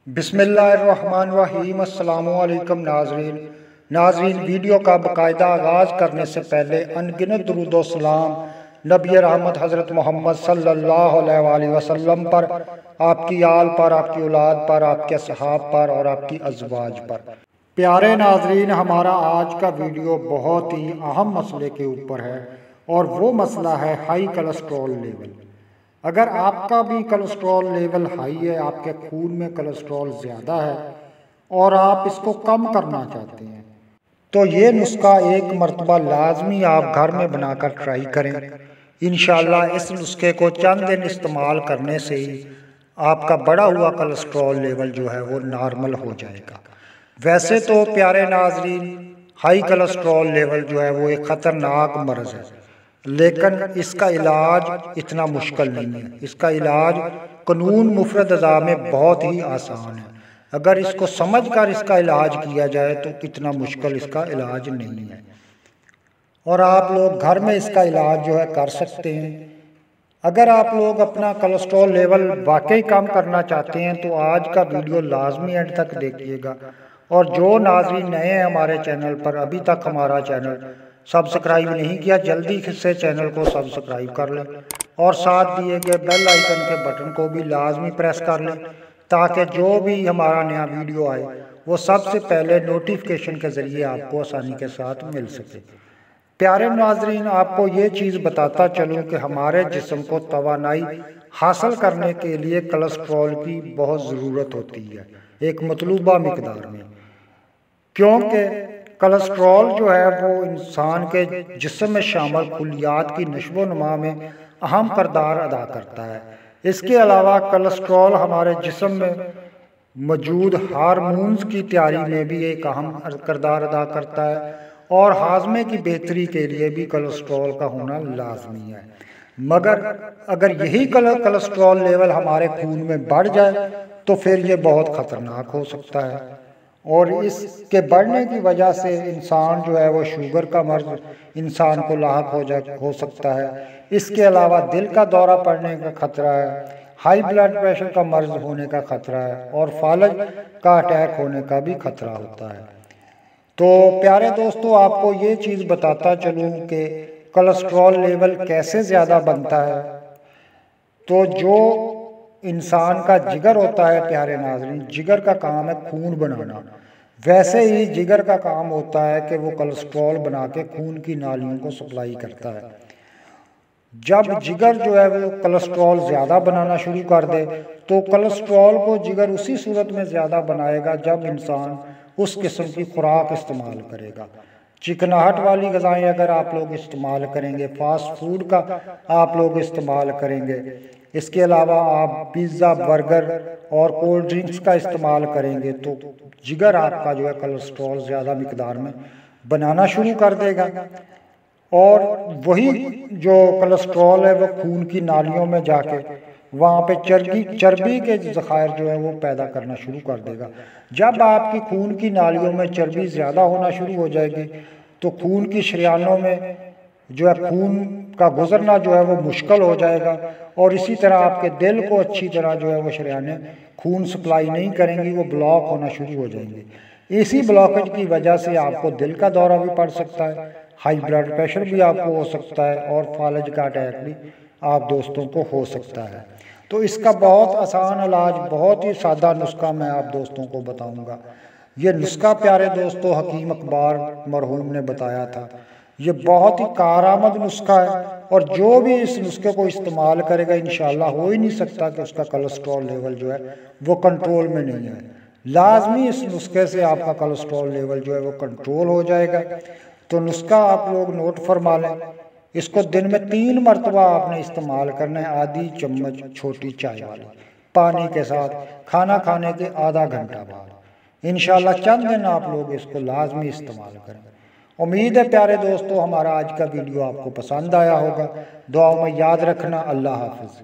بسم اللہ الرحمن الرحیم۔ السلام علیکم ناظرین ویڈیو کا باقاعدہ آغاز کرنے سے پہلے انگنت درود و سلام نبی رحمت حضرت محمد صلی اللہ علیہ وآلہ وسلم پر، آپ کی آل پر، آپ کی اولاد پر، آپ کے صحاب پر اور آپ کی ازواج پر۔ پیارے ناظرین، ہمارا آج کا ویڈیو بہت ہی اہم مسئلے کے اوپر ہے اور وہ مسئلہ ہے ہائی کولیسٹرول لیول۔ اگر آپ کا بھی کولیسٹرول لیول ہائی ہے، آپ کے خون میں کولیسٹرول زیادہ ہے اور آپ اس کو کم کرنا چاہتے ہیں تو یہ نسخہ ایک مرتبہ لازمی آپ گھر میں بنا کر ٹرائی کریں۔ انشاءاللہ اس نسخے کو چند دن استعمال کرنے سے ہی آپ کا بڑھا ہوا کولیسٹرول لیول جو ہے وہ نارمل ہو جائے گا۔ ویسے تو پیارے ناظرین، ہائی کولیسٹرول لیول جو ہے وہ ایک خطرناک مرض ہے، لیکن اس کا علاج اتنا مشکل نہیں ہے۔ اس کا علاج قانون مفرد اعضاء میں بہت ہی آسان ہے۔ اگر اس کو سمجھ کر اس کا علاج کیا جائے تو اتنا مشکل اس کا علاج نہیں ہے، اور آپ لوگ گھر میں اس کا علاج جو ہے کر سکتے ہیں۔ اگر آپ لوگ اپنا کولیسٹرول لیول واقعی کم کرنا چاہتے ہیں تو آج کا ویڈیو لازمی اینڈ تک دیکھیے گا، اور جو ناظرین نئے ہیں ہمارے چینل پر، ابھی تک ہمارا چینل سبسکرائب نہیں کیا، جلدی سے چینل کو سبسکرائب کر لیں اور ساتھ دیے گئے بیل آئیکن کے بٹن کو بھی لازمی پریس کر لیں تاکہ جو بھی ہمارا نیا ویڈیو آئے وہ سب سے پہلے نوٹیفیکیشن کے ذریعے آپ کو آسانی کے ساتھ مل سکے۔ پیارے ناظرین، آپ کو یہ چیز بتاتا چلوں کہ ہمارے جسم کو توانائی حاصل کرنے کے لیے کولیسٹرول کی بہت ضرورت ہوتی ہے، ایک مطلوبہ مقدار میں، کیونکہ کولیسٹرول جو ہے وہ انسان کے جسم میں شامل خلیات کی نشو و نما میں اہم کردار ادا کرتا ہے۔ اس کے علاوہ کولیسٹرول ہمارے جسم میں موجود ہارمونز کی تیاری میں بھی ایک اہم کردار ادا کرتا ہے، اور ہاضمے کی بہتری کے لیے بھی کولیسٹرول کا ہونا لازمی ہے۔ مگر اگر یہی کولیسٹرول لیول ہمارے خون میں بڑھ جائے تو پھر یہ بہت خطرناک ہو سکتا ہے، اور اس کے بڑھنے کی وجہ سے انسان جو ہے وہ شوگر کا مرض انسان کو لاحق ہو سکتا ہے۔ اس کے علاوہ دل کا دورہ پڑنے کا خطرہ ہے، ہائی بلڈ پریشر کا مرض ہونے کا خطرہ ہے، اور فالج کا اٹیک ہونے کا بھی خطرہ ہوتا ہے۔ تو پیارے دوستو، آپ کو یہ چیز بتاتا چلوں کہ کولیسٹرول لیول کیسے زیادہ بنتا ہے۔ تو جو انسان کا جگر ہوتا ہے پیارے ناظرین، جگر کا کام ہے خون بنانا، ویسے ہی جگر کا کام ہوتا ہے کہ وہ کولیسٹرول بنا کے خون کی نالیوں کو سپلائی کرتا ہے۔ جب جگر جو ہے وہ کولیسٹرول زیادہ بنانا شروع کر دے تو کولیسٹرول کو جگر اسی صورت میں زیادہ بنائے گا جب انسان اس قسم کی خوراک استعمال کرے گا۔ چکناہٹ والی غذائیں اگر آپ لوگ استعمال کریں گے، فاسٹ فوڈ کا آپ لوگ استعمال کریں گے، اس کے علاوہ آپ پیزا، برگر اور کولڈ ڈرنکس کا استعمال کریں گے تو جگر آپ کا جو ہے کولیسٹرول زیادہ مقدار میں بنانا شروع کر دے گا، اور وہی جو کولیسٹرول ہے وہ خون کی نالیوں میں جا کے وہاں پہ چربی کے ذخائر جو ہیں وہ پیدا کرنا شروع کر دے گا۔ جب آپ کی خون کی نالیوں میں چربی زیادہ ہونا شروع ہو جائے گی تو خون کی شریانوں میں جو ہے خون کا گزرنا جو ہے وہ مشکل ہو جائے گا، اور اسی طرح آپ کے دل کو اچھی طرح جو ہے وہ شریانیں خون سپلائی نہیں کریں گی، وہ بلاک ہونا شروع ہو جائیں گے۔ اسی بلاکج کی وجہ سے آپ کو دل کا دورہ بھی پڑ سکتا ہے، ہائی بلڈ پریشر بھی آپ کو ہو سکتا ہے، اور فالج کا اٹیک بھی آپ دوستوں کو ہو سکتا ہے۔ تو اس کا بہت آسان علاج، بہت ہی سادہ نسخہ میں آپ دوستوں کو بتاؤں گا۔ یہ نسخہ پیارے دوستوں حکیم اقبال مرحوم نے بتایا تھا، یہ بہت ہی کارآمد نسخہ ہے، اور جو بھی اس نسخے کو استعمال کرے گا انشاءاللہ ہو ہی نہیں سکتا کہ اس کا کولیسٹرول لیول جو ہے وہ کنٹرول میں نہیں ہے۔ لازمی اس نسخے سے آپ کا کولیسٹرول لیول جو ہے وہ کنٹرول ہو جائے گا۔ تو نسخہ آپ لوگ نوٹ فرما لیں، اس کو دن میں 3 مرتبہ آپ نے استعمال کرنا ہے، آدھی چمچ چھوٹی چائے والی پانی کے ساتھ، کھانا کھانے کے آدھا گھنٹہ بعد۔ انشاءاللہ چند دن آپ لوگ اس کو لازمی استعمال کریں۔ امید ہے پیارے دوستو ہمارا آج کا ویڈیو آپ کو پسند آیا ہوگا، دعاؤں میں یاد رکھنا۔ اللہ حافظ۔